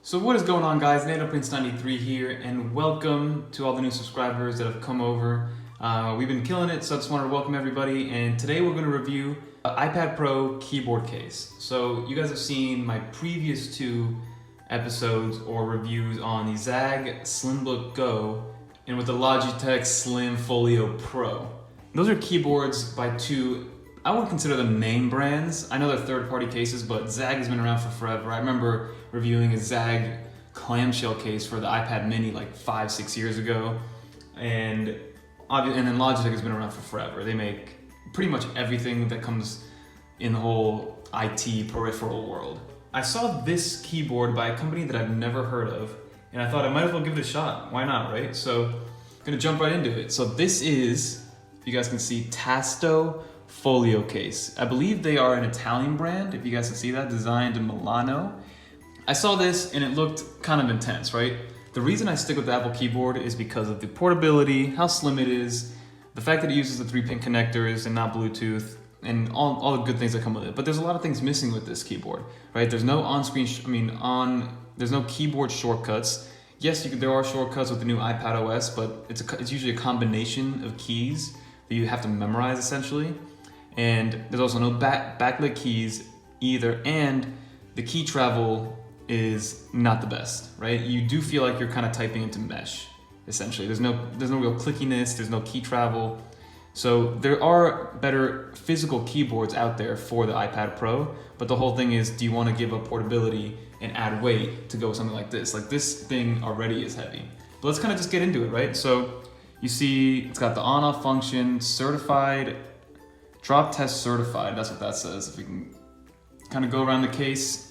So what is going on, guys? NanoPrince93 here, and welcome to all the new subscribers that have come over. We've been killing it, so I just wanted to welcome everybody, and today we're going to review iPad Pro keyboard case. So you guys have seen my previous two episodes or reviews on the ZAGG SlimBook Go and with the Logitech Slim Folio Pro. Those are keyboards by two, I wouldn't consider them name brands. I know they're third-party cases, but ZAGG has been around for forever. I remember reviewing a ZAGG clamshell case for the iPad mini like 5-6 years ago. And then Logitech has been around for forever. They make pretty much everything that comes in the whole IT peripheral world. I saw this keyboard by a company that I've never heard of, and I thought I might as well give it a shot. Why not, right? So I'm gonna jump right into it. So this is, if you guys can see, Tasto Folio case. I believe they are an Italian brand, if you guys can see that, designed in Milano. I saw this and it looked kind of intense, right? The reason I stick with the Apple keyboard is because of the portability, how slim it is, the fact that it uses the 3-pin connectors and not Bluetooth, and all the good things that come with it. But there's a lot of things missing with this keyboard, right? There's no on-screen, there's no keyboard shortcuts. Yes, there are shortcuts with the new iPadOS, but it's usually a combination of keys that you have to memorize essentially. And there's also no backlit keys either, and the key travel is not the best, right? You do feel like you're kind of typing into mesh, essentially. There's no real clickiness, there's no key travel. So there are better physical keyboards out there for the iPad Pro, but the whole thing is, do you want to give up portability and add weight to go with something like this? Like, this thing already is heavy. But let's kind of just get into it, right? So you see it's got the on-off function, certified, drop test certified, that's what that says. If we can kind of go around the case.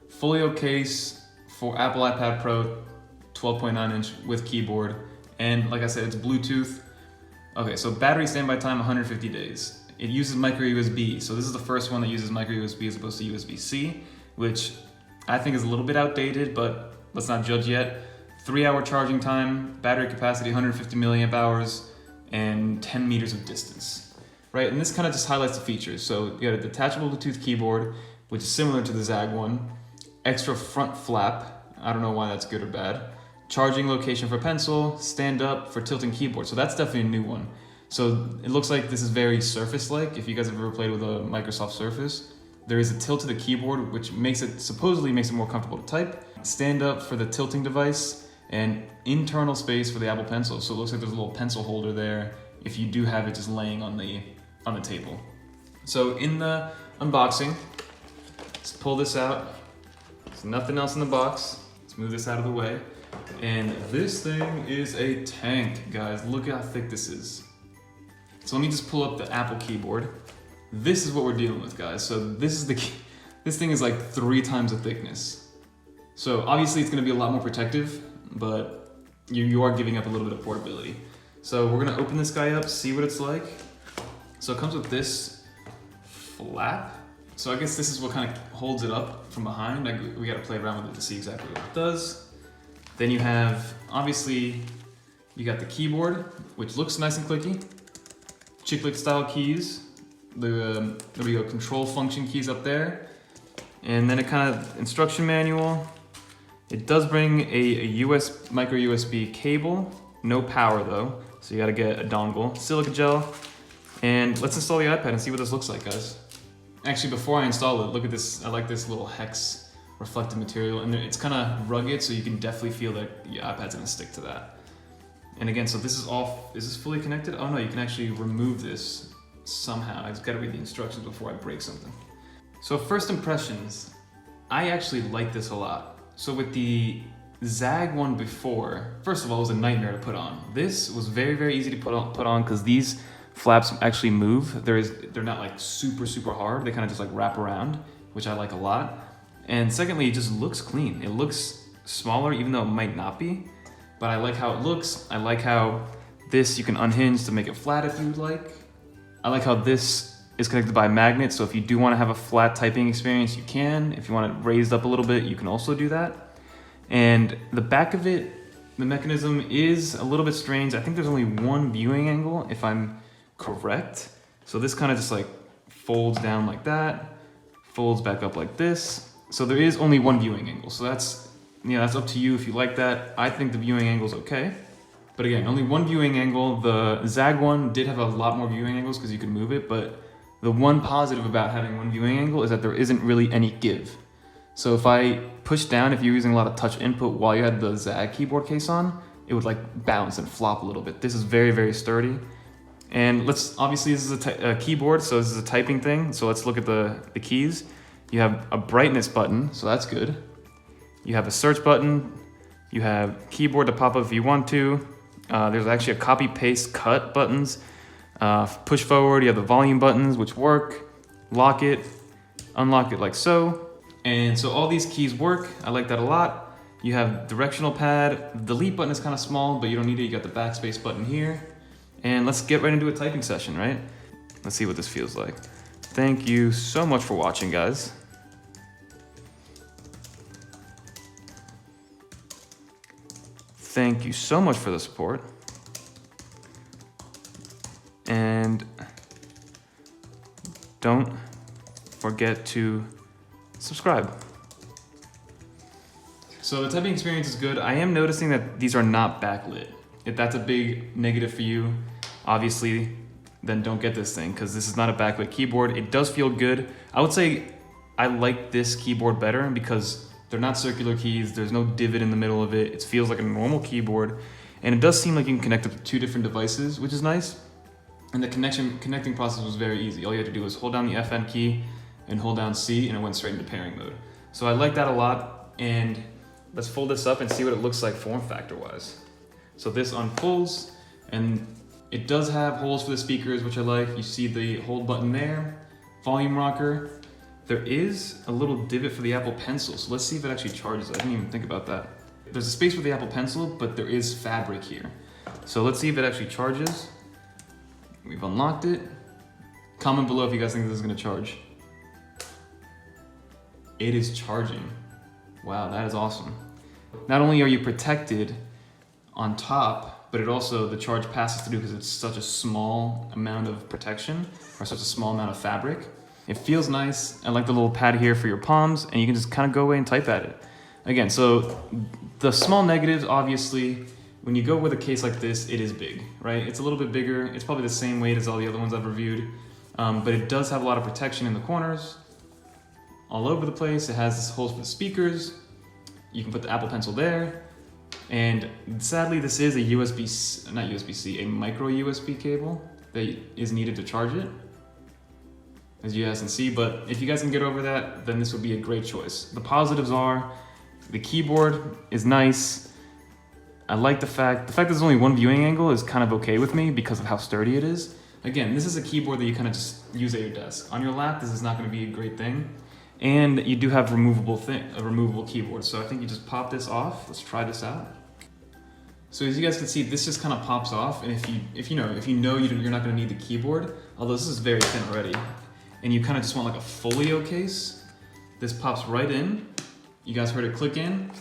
Folio case for Apple iPad Pro, 12.9 inch with keyboard. And like I said, it's Bluetooth. Okay, so battery standby time, 150 days. It uses micro USB. So this is the first one that uses micro USB as opposed to USB-C, which I think is a little bit outdated, but let's not judge yet. 3-hour charging time, battery capacity, 150 milliamp hours, and 10 meters of distance, right? And this kind of just highlights the features. So you got a detachable Bluetooth keyboard, which is similar to the ZAGG one. Extra front flap, I don't know why that's good or bad. Charging location for pencil, stand up for tilting keyboard. So that's definitely a new one. So it looks like this is very Surface-like. If you guys have ever played with a Microsoft Surface, there is a tilt to the keyboard, which supposedly makes it more comfortable to type. Stand up for the tilting device, and internal space for the Apple Pencil. So it looks like there's a little pencil holder there if you do have it just laying on the table. So in the unboxing, let's pull this out. There's nothing else in the box. Let's move this out of the way. And this thing is a tank, guys. Look how thick this is. So let me just pull up the Apple keyboard. This is what we're dealing with, guys. So this thing is like 3 times the thickness. So obviously it's gonna be a lot more protective, but you are giving up a little bit of portability. So we're gonna open this guy up, see what it's like. So it comes with this flap. So I guess this is what kind of holds it up from behind. We gotta play around with it to see exactly what it does. Then you have, obviously, you got the keyboard, which looks nice and clicky. Chiclet style keys. There we go, control function keys up there. And then a kind of instruction manual. It does bring a micro USB cable, no power though, so you gotta get a dongle, silica gel, and let's install the iPad and see what this looks like, guys. Actually, before I install it, look at this. I like this little hex reflective material, and it's kind of rugged, so you can definitely feel that your iPad's gonna stick to that. And again, so this is off. Is this fully connected? Oh no, you can actually remove this somehow. I just gotta read the instructions before I break something. So first impressions, I actually like this a lot. So with the ZAGG one before, first of all, it was a nightmare to put on. This was very, very easy to put on because these flaps actually move. They're not like super hard. They kind of just like wrap around, which I like a lot. And secondly, it just looks clean. It looks smaller, even though it might not be, but I like how it looks. I like how this, you can unhinge to make it flat if you would like. I like how this is connected by a magnet, so if you do want to have a flat typing experience, you can. If you want it raised up a little bit, you can also do that. And the back of it, the mechanism is a little bit strange. I think there's only one viewing angle, if I'm correct. So this kind of just like folds down like that, folds back up like this. So there is only one viewing angle. So that's that's up to you if you like that. I think the viewing angle is okay. But again, only one viewing angle. The Zag one did have a lot more viewing angles because you could move it, but the one positive about having one viewing angle is that there isn't really any give. So if I push down, if you're using a lot of touch input while you had the Zag keyboard case on, it would like bounce and flop a little bit. This is very, very sturdy. And obviously this is a keyboard, so this is a typing thing. So let's look at the keys. You have a brightness button, so that's good. You have a search button. You have keyboard to pop up if you want to. There's actually a copy, paste, cut buttons. Push forward, you have the volume buttons, which work. Lock it, unlock it like so. And so all these keys work. I like that a lot. You have directional pad. The delete button is kind of small, but you don't need it. You got the backspace button here. And let's get right into a typing session, right? Let's see what this feels like. Thank you so much for watching, guys. Thank you so much for the support. And don't forget to subscribe. So the typing experience is good. I am noticing that these are not backlit. If that's a big negative for you, obviously, then don't get this thing because this is not a backlit keyboard. It does feel good. I would say I like this keyboard better because they're not circular keys. There's no divot in the middle of it. It feels like a normal keyboard. And it does seem like you can connect up to 2 different devices, which is nice. And the connecting process was very easy. All you had to do was hold down the FN key and hold down C and it went straight into pairing mode. So I like that a lot. And let's fold this up and see what it looks like form factor wise. So this unfolds and it does have holes for the speakers, which I like. You see the hold button there, volume rocker. There is a little divot for the Apple Pencil. So let's see if it actually charges. I didn't even think about that. There's a space for the Apple Pencil, but there is fabric here. So let's see if it actually charges. We've unlocked it. Comment below if you guys think this is gonna charge. It is charging. Wow, that is awesome. Not only are you protected on top, but it also, the charge passes through because it's such a small amount of protection or such a small amount of fabric. It feels nice. I like the little pad here for your palms and you can just kind of go away and type at it. Again, so the small negatives, obviously, when you go with a case like this, it is big, right? It's a little bit bigger. It's probably the same weight as all the other ones I've reviewed, but it does have a lot of protection in the corners, all over the place. It has holes for the speakers. You can put the Apple Pencil there. And sadly, this is a micro USB cable that is needed to charge it, as you guys can see. But if you guys can get over that, then this would be a great choice. The positives are the keyboard is nice. I like the fact there's only one viewing angle is kind of okay with me because of how sturdy it is. Again, this is a keyboard that you kind of just use at your desk. On your lap, this is not going to be a great thing. And you do have a removable keyboard. So I think you just pop this off. Let's try this out. So as you guys can see, this just kind of pops off. And if you know you're not going to need the keyboard, although this is very thin already, and you kind of just want like a Folio case, this pops right in. You guys heard it click in,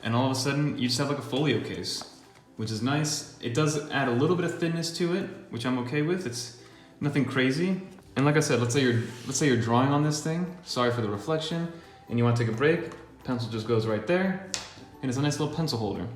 and all of a sudden you just have like a Folio case, which is nice. It does add a little bit of thinness to it, which I'm okay with. It's nothing crazy. And like I said, let's say you're drawing on this thing. Sorry for the reflection, and you want to take a break. Pencil just goes right there, and it's a nice little pencil holder.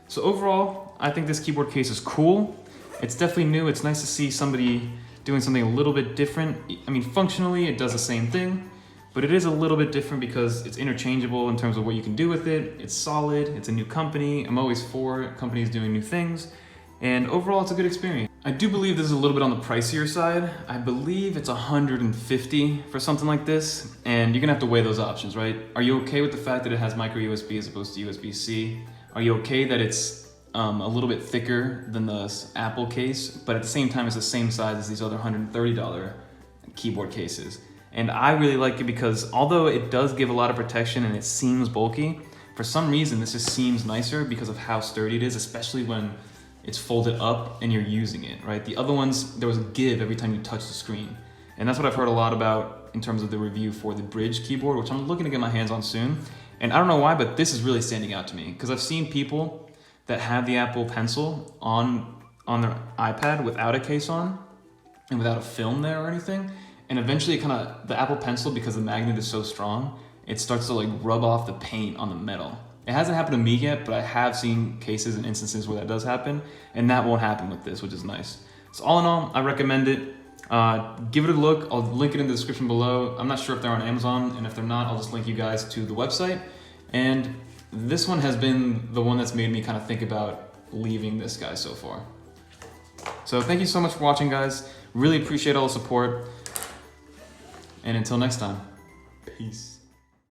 So overall, I think this keyboard case is cool. It's definitely new. It's nice to see somebody doing something a little bit different. I mean, functionally, it does the same thing, but it is a little bit different because it's interchangeable in terms of what you can do with it. It's solid. It's a new company. I'm always for companies doing new things. And overall, it's a good experience. I do believe this is a little bit on the pricier side. I believe it's $150 for something like this, and you're gonna have to weigh those options, right? Are you okay with the fact that it has micro USB as opposed to USB-C? Are you okay that it's a little bit thicker than the Apple case, but at the same time it's the same size as these other $130 keyboard cases? And I really like it because although it does give a lot of protection and it seems bulky, for some reason this just seems nicer because of how sturdy it is, especially when it's folded up and you're using it, right? The other ones, there was a give every time you touch the screen. And that's what I've heard a lot about in terms of the review for the Bridge keyboard, which I'm looking to get my hands on soon. And I don't know why, but this is really standing out to me because I've seen people that have the Apple Pencil on their iPad without a case on and without a film there or anything. And eventually the Apple Pencil, because the magnet is so strong, it starts to like rub off the paint on the metal. It hasn't happened to me yet, but I have seen cases and instances where that does happen, and that won't happen with this, which is nice. So all in all, I recommend it. Give it a look. I'll link it in the description below. I'm not sure if they're on Amazon, and if they're not, I'll just link you guys to the website. And this one has been the one that's made me kind of think about leaving this guy so far. So thank you so much for watching, guys. Really appreciate all the support. And until next time, peace.